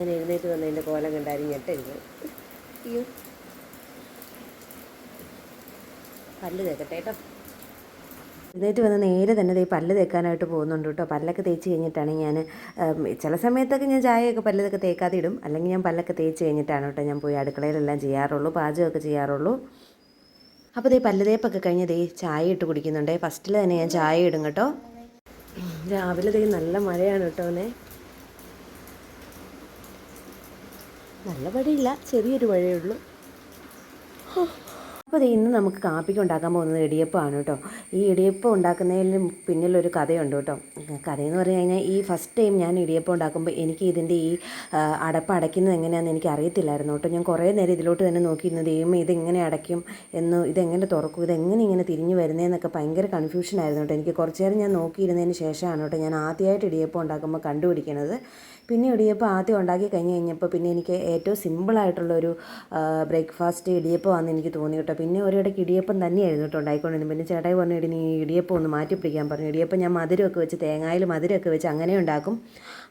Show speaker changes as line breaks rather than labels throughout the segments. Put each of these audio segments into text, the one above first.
ഞാൻ എഴുന്നേറ്റ് വന്നതിൻ്റെ കോലം കണ്ടായിരുന്നു ഞെട്ടരുത്. അയ്യോ, പല്ല് തേക്കട്ടെ കേട്ടോ. എഴുന്നേറ്റ് വന്ന് നേരെ തന്നെ പല്ല് തേക്കാനായിട്ട് പോകുന്നുണ്ട് കേട്ടോ. പല്ലൊക്കെ തേച്ച് കഴിഞ്ഞിട്ടാണ് ഞാൻ ചില സമയത്തൊക്കെ ഞാൻ ചായയൊക്കെ പല്ലൊക്കെ തേക്കാതെ ഇടും, അല്ലെങ്കിൽ ഞാൻ പല്ലൊക്കെ തേച്ച് കഴിഞ്ഞിട്ടാണ് കേട്ടോ ഞാൻ പോയി അടുക്കളയിലെല്ലാം ചെയ്യാറുള്ളൂ, പാചകമൊക്കെ ചെയ്യാറുള്ളൂ. അപ്പോൾ പല്ല് തേപ്പൊക്കെ കഴിഞ്ഞ് ചായ ഇട്ട് കുടിക്കുന്നുണ്ട്. ഫസ്റ്റിൽ തന്നെ ഞാൻ ചായ ഇടും കേട്ടോ. രാവിലെ നല്ല മഴയാണ് കേട്ടോ. നല്ല മഴയില്ല, ചെറിയൊരു മഴയേ ഉള്ളൂ. അപ്പോൾ ഇന്ന് നമുക്ക് കാപ്പിക്ക് ഉണ്ടാക്കാൻ പോകുന്നത് ഇടിയപ്പമാണ് കേട്ടോ. ഈ ഇടിയപ്പം ഉണ്ടാക്കുന്നതിന് പിന്നിലൊരു കഥയുണ്ട് കേട്ടോ. കഥയെന്ന് പറഞ്ഞു കഴിഞ്ഞാൽ ഈ ഫസ്റ്റ് ടൈം ഞാൻ ഇടിയപ്പം ഉണ്ടാക്കുമ്പോൾ എനിക്ക് ഇതിൻ്റെ ഈ അടപ്പ് അടയ്ക്കുന്നത് എങ്ങനെയാണെന്ന് എനിക്ക് അറിയത്തില്ലായിരുന്നു കേട്ടോ. ഞാൻ കുറേ നേരം ഇതിലോട്ട് തന്നെ നോക്കിയിരുന്നു, ദൈവമേ ഇതെങ്ങനെ അടയ്ക്കും ഇതെങ്ങനെ തുറക്കും, ഇതെങ്ങനെ ഇങ്ങനെ തിരിഞ്ഞു വരുന്നതെന്നൊക്കെ ഭയങ്കര കൺഫ്യൂഷനായിരുന്നു കേട്ടോ. എനിക്ക് കുറച്ച് നേരം ഞാൻ നോക്കിയിരുന്നതിന് ശേഷമാണ് കേട്ടോ ഞാൻ ആദ്യമായിട്ട് ഇടിയപ്പം ഉണ്ടാക്കുമ്പോൾ കണ്ടുപിടിക്കുന്നത്. പിന്നെ ഇടിയപ്പം ആദ്യം ഉണ്ടാക്കി കഴിഞ്ഞപ്പോൾ പിന്നെ എനിക്ക് ഏറ്റവും സിമ്പിളായിട്ടുള്ളൊരു ബ്രേക്ക്ഫാസ്റ്റ് ഇടിയപ്പമാണെന്ന് എനിക്ക് തോന്നി കേട്ടോ. പിന്നെ ഒരിടയ്ക്ക് ഇടിയപ്പം തന്നെയായിരുന്നു കേട്ടോ ഉണ്ടായിക്കൊണ്ടിരുന്നത്. പിന്നെ ചേട്ടായി പറഞ്ഞു, ഇടി നീ ഇടിയപ്പം ഒന്ന് മാറ്റി പിടിക്കാൻ പറഞ്ഞു. ഇടിയപ്പം ഞാൻ മധുരമൊക്കെ വെച്ച് തേങ്ങയിൽ മധുരമൊക്കെ വെച്ച് അങ്ങനെ ഉണ്ടാക്കും,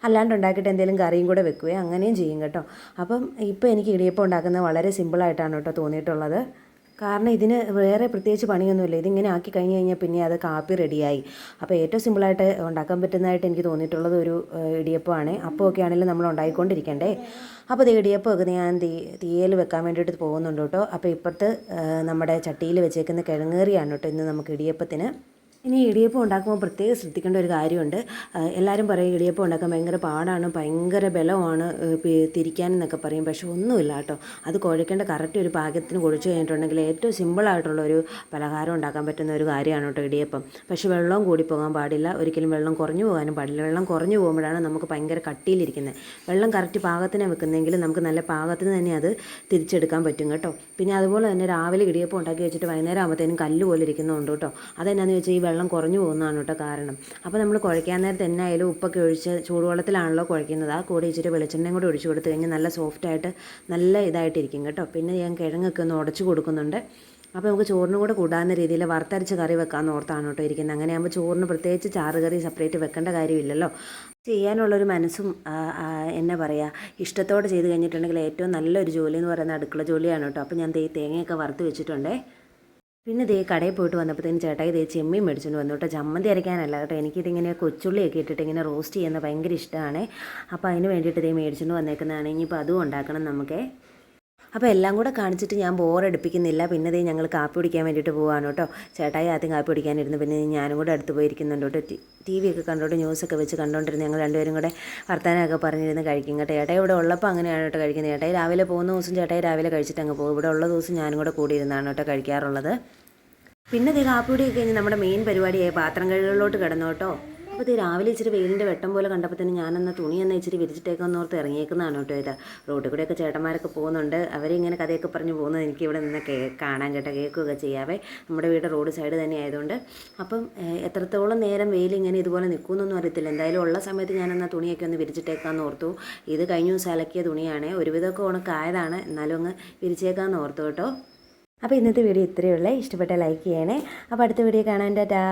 അല്ലാണ്ട് ഉണ്ടാക്കിയിട്ട് എന്തെങ്കിലും കറിയും കൂടെ വെക്കുകയും അങ്ങനെയും ചെയ്യും കേട്ടോ. അപ്പം ഇപ്പോൾ എനിക്ക് ഇടിയപ്പം ഉണ്ടാക്കുന്നത് വളരെ സിമ്പിളായിട്ടാണ് കേട്ടോ തോന്നിയിട്ടുള്ളത്. കാരണം ഇതിന് വേറെ പ്രത്യേകിച്ച് പണിയൊന്നുമില്ല. ഇതിങ്ങനെ ആക്കി കഴിഞ്ഞ് കഴിഞ്ഞാൽ പിന്നെ അത് കാപ്പി റെഡിയായി. അപ്പോൾ ഏറ്റവും സിമ്പിളായിട്ട് ഉണ്ടാക്കാൻ പറ്റുന്നതായിട്ട് എനിക്ക് തോന്നിയിട്ടുള്ളത് ഒരു ഇടിയപ്പമാണ്. അപ്പമൊക്കെ ആണെങ്കിലും നമ്മൾ ഉണ്ടാക്കിക്കൊണ്ടിരിക്കണ്ടേ. അപ്പോൾ ഇടിയപ്പമൊക്കെ ഞാൻ തീയിൽ വെക്കാൻ വേണ്ടിയിട്ട് പോകുന്നുണ്ട് കേട്ടോ. അപ്പോൾ ഇപ്പുറത്ത് നമ്മുടെ ചട്ടിയിൽ വെച്ചേക്കുന്ന കിഴങ്ങേറിയാണ് കേട്ടോ ഇന്ന് നമുക്ക് ഇടിയപ്പത്തിന്. ഇനി ഇടിയപ്പം ഉണ്ടാക്കുമ്പോൾ പ്രത്യേകം ശ്രദ്ധിക്കേണ്ട ഒരു കാര്യമുണ്ട്. എല്ലാവരും പറയും ഇടിയപ്പം ഉണ്ടാക്കാൻ ഭയങ്കര പാടാണ്, ഭയങ്കര ബലമാണ് തിരിക്കാനെന്നൊക്കെ പറയും. പക്ഷെ ഒന്നുമില്ല കേട്ടോ. അത് കുഴക്കേണ്ട കറക്റ്റ് ഒരു പാകത്തിന് കുഴച്ച് കഴിഞ്ഞിട്ടുണ്ടെങ്കിൽ ഏറ്റവും സിമ്പിളായിട്ടുള്ളൊരു പലഹാരം ഉണ്ടാക്കാൻ പറ്റുന്ന ഒരു കാര്യമാണ് കേട്ടോ ഇടിയപ്പം. പക്ഷെ വെള്ളം കൂടി പോകാൻ പാടില്ല, ഒരിക്കലും വെള്ളം കുറഞ്ഞു പോകാനും പാടില്ല. വെള്ളം കുറഞ്ഞു പോകുമ്പോഴാണ് നമുക്ക് ഭയങ്കര കട്ടിയിലിരിക്കുന്നത്. വെള്ളം കറക്റ്റ് പാകത്തിനെ വെക്കുന്നെങ്കിൽ നമുക്ക് നല്ല പാകത്തിന് തന്നെ അത് തിരിച്ചെടുക്കാൻ പറ്റും കേട്ടോ. പിന്നെ അതുപോലെ തന്നെ രാവിലെ ഇടിയപ്പം ഉണ്ടാക്കി വെച്ചിട്ട് വൈകുന്നേരം ആകുമ്പോഴത്തേനും കല്ല് പോലെ ഇരിക്കുന്നുണ്ട് കേട്ടോ. അതെന്നാന്ന് വെച്ചാൽ ഈ വെള്ളം കുറഞ്ഞു പോകുന്നതാണ് കേട്ടോ കാരണം. അപ്പോൾ നമ്മൾ കുഴയ്ക്കാൻ നേരത്ത് തന്നെ ആയാലും ഉപ്പൊക്കെ ഒഴിച്ച് ചൂടുവെള്ളത്തിലാണല്ലോ കുഴയ്ക്കുന്നത്, ആ കൂടെ ഇച്ചിരി വെളിച്ചെണ്ണയും കൂടെ ഒഴിച്ച് കൊടുത്തു കഴിഞ്ഞാൽ നല്ല സോഫ്റ്റായിട്ട് നല്ല ഇതായിട്ടിരിക്കും കേട്ടോ. പിന്നെ ഞാൻ കിഴങ്ങൊക്കെ ഒന്ന് ഉടച്ച് കൊടുക്കുന്നുണ്ട്. അപ്പോൾ നമുക്ക് ചോറിനും കൂടെ കൂടാവുന്ന രീതിയിൽ വറുത്തരച്ച് കറി വെക്കാമെന്ന് ഓർത്താണ് കേട്ടോ ഇരിക്കുന്നത്. അങ്ങനെയാകുമ്പോൾ ചോറിന് പ്രത്യേകിച്ച് ചാറ് കറി സെപ്പറേറ്റ് വെക്കേണ്ട കാര്യമില്ലല്ലോ. ചെയ്യാനുള്ളൊരു മനസ്സും എന്നാ പറയുക, ഇഷ്ടത്തോടെ ചെയ്ത് കഴിഞ്ഞിട്ടുണ്ടെങ്കിൽ ഏറ്റവും നല്ലൊരു ജോലി എന്ന് പറയുന്നത് അടുക്കള ജോലിയാണ് കേട്ടോ. അപ്പോൾ ഞാൻ തേങ്ങയൊക്കെ വറുത്ത് വെച്ചിട്ടുണ്ടേ. പിന്നെ കടയിൽ പോയിട്ട് വന്നപ്പോഴത്തേന് ചേട്ടായി ചെമ്മീൻ മേടിച്ചുകൊണ്ട് വന്നു കേട്ടോ. ചമ്മന്തി അരയ്ക്കാനല്ല കേട്ടോ, എനിക്കിതിങ്ങനെ കൊച്ചുള്ളിയൊക്കെ ഇട്ടിട്ട് ഇങ്ങനെ റോസ്റ്റ് ചെയ്യുന്നത് ഭയങ്കര ഇഷ്ടമാണ്. അപ്പോൾ അതിന് വേണ്ടിയിട്ട് മേടിച്ചുകൊണ്ട് വന്നേക്കുന്നതാണ്. ഇനിയിപ്പോൾ അതും ഉണ്ടാക്കണം നമുക്ക്. അപ്പോൾ എല്ലാം കൂടെ കാണിച്ചിട്ട് ഞാൻ ബോറടിപ്പിക്കുന്നില്ല. പിന്നെ ഞങ്ങൾ കാപ്പി കുടിക്കാൻ വേണ്ടിയിട്ട് പോകാണ് കേട്ടോ. ചേട്ടായി ആദ്യം കാപ്പി കുടിക്കാനിരുന്നു, പിന്നെ ഞാനും കൂടെ അടുത്ത് പോയിരിക്കുന്നുണ്ട് കേട്ടോ. ടി വി ഒക്കെ കണ്ടോട്ട് ന്യൂസൊക്കെ വെച്ച് കണ്ടുകൊണ്ടിരുന്നു ഞങ്ങൾ രണ്ടുപേരും കൂടെ വർത്തമാനമൊക്കെ പറഞ്ഞിരുന്ന് കഴിക്കും കേട്ടോ. ചേട്ടായി ഇവിടെ ഉള്ളപ്പോൾ അങ്ങനെയാണ് കേട്ടോ കഴിക്കുന്നത്. ചേട്ടായി രാവിലെ പോകുന്ന ദിവസം ചേട്ടായി രാവിലെ കഴിച്ചിട്ട് അങ്ങ് പോകും. ഇവിടെ ഉള്ള ദിവസം ഞാനും കൂടെ കൂടിയിരുന്നാണ് കേട്ടോ കഴിക്കാറുള്ളത്. പിന്നെ കാപ്പി കുടിയൊക്കെ കഴിഞ്ഞ് നമ്മുടെ മെയിൻ പരിപാടിയായി പാത്രം കഴുകലിലോട്ട് കിടന്നു കേട്ടോ. അപ്പോൾ രാവിലെ ഇച്ചിരി വെയിലിൻ്റെ വെട്ടം പോലെ കണ്ടപ്പോൾ തന്നെ ഞാനെന്നാൽ തുണിയെന്നാൽ ഇച്ചിരി വിരിച്ചിട്ടേക്കാന്ന് ഓർത്ത് ഇറങ്ങിയേക്കുന്നതാണ് കേട്ടോ. റോഡിൽ കൂടെയൊക്കെ ചേട്ടന്മാരൊക്കെ പോകുന്നുണ്ട്, അവരിങ്ങനെ കഥയൊക്കെ പറഞ്ഞ് പോകുന്നത് എനിക്ക് ഇവിടെ നിന്ന് കാണാൻ കേട്ടോ, കേൾക്കുകയൊക്കെ ചെയ്യാവേ. നമ്മുടെ വീട് റോഡ് സൈഡ് തന്നെ ആയതുകൊണ്ട്. അപ്പം എത്രത്തോളം നേരം വെയിൽ ഇങ്ങനെ ഇതുപോലെ നിൽക്കുമെന്നൊന്നും അറിയത്തില്ല. എന്തായാലും ഉള്ള സമയത്ത് ഞാനെന്നാൽ തുണിയൊക്കെ ഒന്ന് വിരിച്ചിട്ടേക്കാന്ന് ഓർത്തു. ഇത് കഴിഞ്ഞ ദിവസം അലക്കിയ തുണിയാണ്, ഒരുവിധമൊക്കെ ഉണക്കായതാണ്, എന്നാലും അങ്ങ് വിരിച്ചേക്കാന്ന് ഓർത്തു കേട്ടോ. അപ്പോൾ ഇന്നത്തെ വീഡിയോ ഇത്രയേ ഉള്ളൂ. ഇഷ്ടപ്പെട്ട ലൈക്ക് ചെയ്യണേ. അപ്പോൾ അടുത്ത വീഡിയോ കാണാൻ ടാറ്റാ.